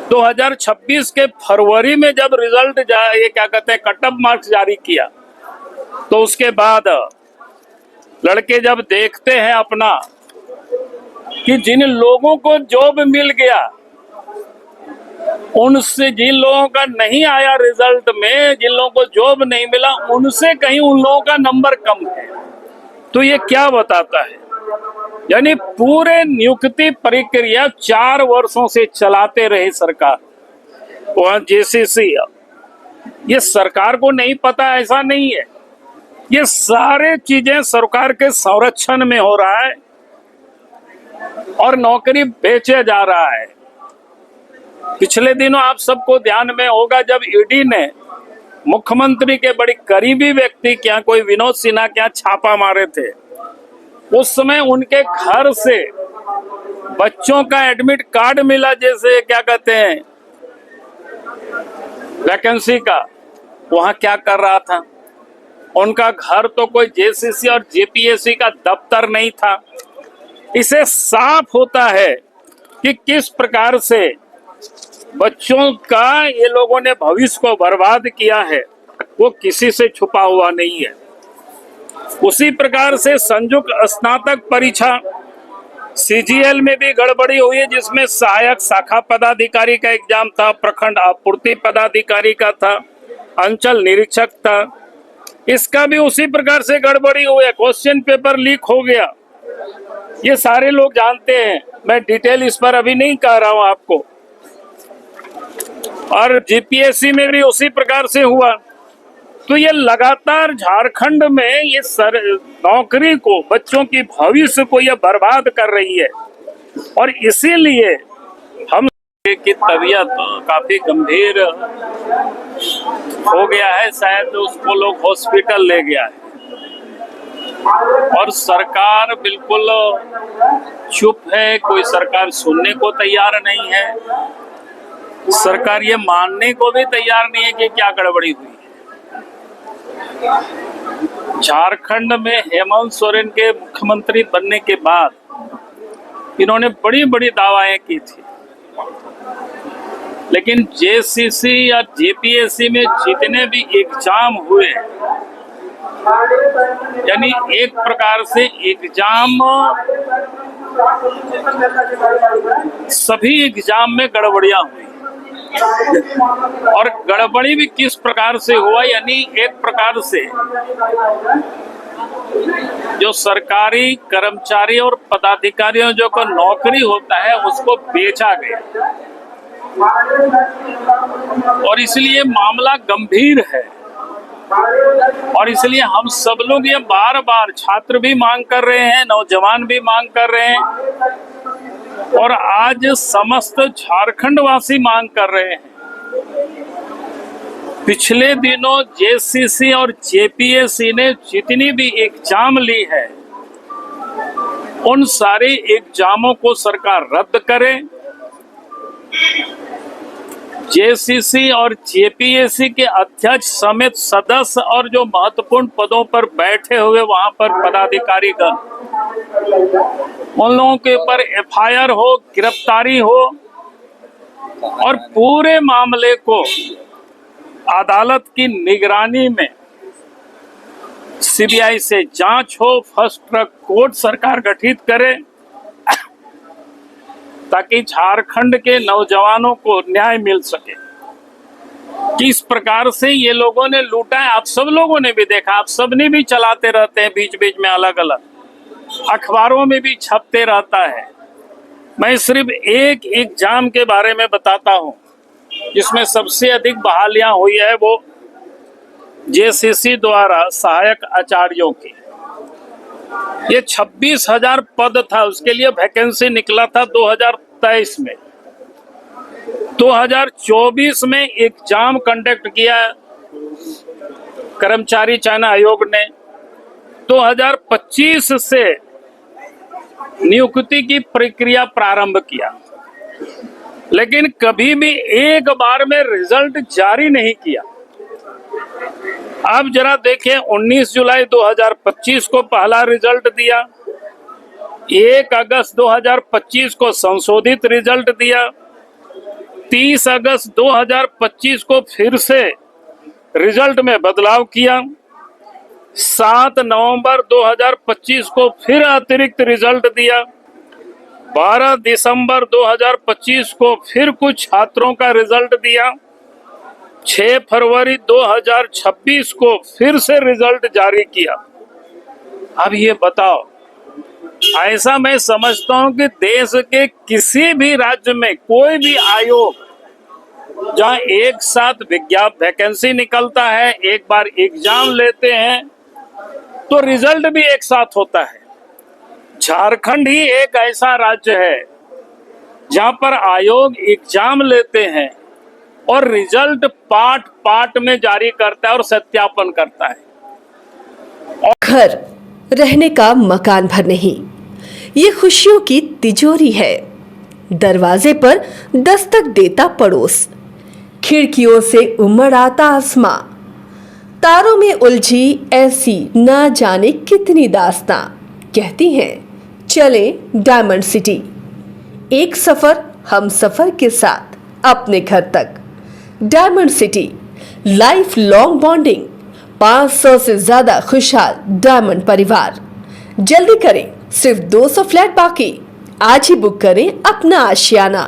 2026 के फरवरी में जब रिजल्ट ये क्या कहते हैं कट ऑफ मार्क्स जारी किया, तो उसके बाद लड़के जब देखते हैं अपना कि जिन लोगों को जॉब मिल गया उनसे, जिन लोगों का नहीं आया रिजल्ट में, जिन लोगों को जॉब नहीं मिला उनसे कहीं उन लोगों का नंबर कम है। तो ये क्या बताता है? यानी पूरे नियुक्ति प्रक्रिया 4 वर्षों से चलाते रहे सरकार, वहां जेसीसी। ये सरकार को नहीं पता ऐसा नहीं है, ये सारे चीजें सरकार के संरक्षण में हो रहा है और नौकरी बेचे जा रहा है। पिछले दिनों आप सबको ध्यान में होगा जब ईडी ने मुख्यमंत्री के बड़े करीबी व्यक्ति क्या कोई विनोद सिन्हा क्या छापा मारे थे, उस समय उनके घर से बच्चों का एडमिट कार्ड मिला, जैसे क्या कहते हैं वैकेंसी का, वहां क्या कर रहा था? उनका घर तो कोई जेसीसी और जेपीएससी का दफ्तर नहीं था। इसे साफ होता है कि किस प्रकार से बच्चों का ये लोगों ने भविष्य को बर्बाद किया है, वो किसी से छुपा हुआ नहीं है। उसी प्रकार से संयुक्त स्नातक परीक्षा सीजीएल में भी गड़बड़ी हुई है, जिसमें सहायक शाखा पदाधिकारी का एग्जाम था, प्रखंड आपूर्ति पदाधिकारी का था, अंचल निरीक्षक था, इसका भी उसी प्रकार से गड़बड़ी हुई है। क्वेश्चन पेपर लीक हो गया, ये सारे लोग जानते हैं, मैं डिटेल इस पर अभी नहीं कह रहा हूं आपको। और जीपीएससी में भी उसी प्रकार से हुआ। तो ये लगातार झारखंड में ये नौकरी को, बच्चों की भविष्य को ये बर्बाद कर रही है। और इसीलिए हम की तबीयत काफी गंभीर हो गया है, शायद उसको लोग हॉस्पिटल ले गया है और सरकार बिल्कुल चुप है, कोई सरकार सुनने को तैयार नहीं है, सरकार ये मानने को भी तैयार नहीं है कि क्या गड़बड़ी हुई है। झारखंड में हेमंत सोरेन के मुख्यमंत्री बनने के बाद इन्होंने बड़ी बड़ी दावाएं की थी, लेकिन जेसीसी या जेपीएससी में जितने भी एग्जाम हुए, यानी एक प्रकार से एग्जाम, सभी एग्जाम में गड़बड़ियां हुई। और गड़बड़ी भी किस प्रकार से हुआ, यानी एक प्रकार से जो सरकारी कर्मचारी और पदाधिकारियों जो को नौकरी होता है उसको बेचा गया, और इसलिए मामला गंभीर है। और इसलिए हम सब लोग ये बार बार, छात्र भी मांग कर रहे हैं, नौजवान भी मांग कर रहे हैं, और आज समस्त झारखंड वासी मांग कर रहे हैं। पिछले दिनों जेसीसी और जेपीएससी ने जितनी भी एग्जाम ली है, उन सारे एग्जामों को सरकार रद्द करे। जेसीसी और जेपीएससी के अध्यक्ष समेत सदस्य और जो महत्वपूर्ण पदों पर बैठे हुए वहां पर पदाधिकारी गण, उन लोगों के ऊपर एफआईआर हो, गिरफ्तारी हो, और पूरे मामले को अदालत की निगरानी में सीबीआई से जांच हो, फर्स्ट ट्रैक कोर्ट सरकार गठित करे, ताकि झारखंड के नौजवानों को न्याय मिल सके। किस प्रकार से ये लोगों ने लूटा है, आप सब लोगों ने भी देखा, आप सब ने भी चलाते रहते हैं बीच बीच में, अलग अलग अखबारों में भी छपते रहता है। मैं सिर्फ एक एग्जाम के बारे में बताता हूं जिसमें सबसे अधिक बहालियां हुई है, वो जेसीसी द्वारा सहायक आचार्यों की। ये 26,000 पद था, उसके लिए वैकेंसी निकला था 2023 में। 2024 में एग्जाम कंडक्ट किया कर्मचारी चयन आयोग ने। 2025 से नियुक्ति की प्रक्रिया प्रारंभ किया, लेकिन कभी भी एक बार में रिजल्ट जारी नहीं किया। आप जरा देखें, 19 जुलाई 2025 को पहला रिजल्ट दिया, 1 अगस्त 2025 को संशोधित रिजल्ट दिया, 30 अगस्त 2025 को फिर से रिजल्ट में बदलाव किया। 7 नवंबर 2025 को फिर अतिरिक्त रिजल्ट दिया। 12 दिसंबर 2025 को फिर कुछ छात्रों का रिजल्ट दिया। 6 फरवरी 2026 को फिर से रिजल्ट जारी किया। अब ये बताओ, ऐसा मैं समझता हूं कि देश के किसी भी राज्य में कोई भी आयोग जहां एक साथ वैकेंसी निकलता है, एक बार एग्जाम लेते हैं, तो रिजल्ट भी एक साथ होता है। झारखंड ही एक ऐसा राज्य है जहां पर आयोग एग्जाम लेते हैं और रिजल्ट पार्ट पार्ट में जारी करता है और सत्यापन करता है। घर रहने का मकान भर नहीं, ये खुशियों की तिजोरी है। दरवाजे पर दस्तक देता पड़ोस, खिड़कियों से उमड़ आता आसमां, तारों में उलझी ऐसी न जाने कितनी दास्तां। कहती हैं चले डायमंड सिटी, एक सफर हम सफर के साथ अपने घर तक। Diamond city, life long bonding, 500 से ज्यादा खुशहाल डायमंड परिवार। जल्दी करें, सिर्फ 200 फ्लैट बाकी। आज ही बुक करें अपना आशियाना।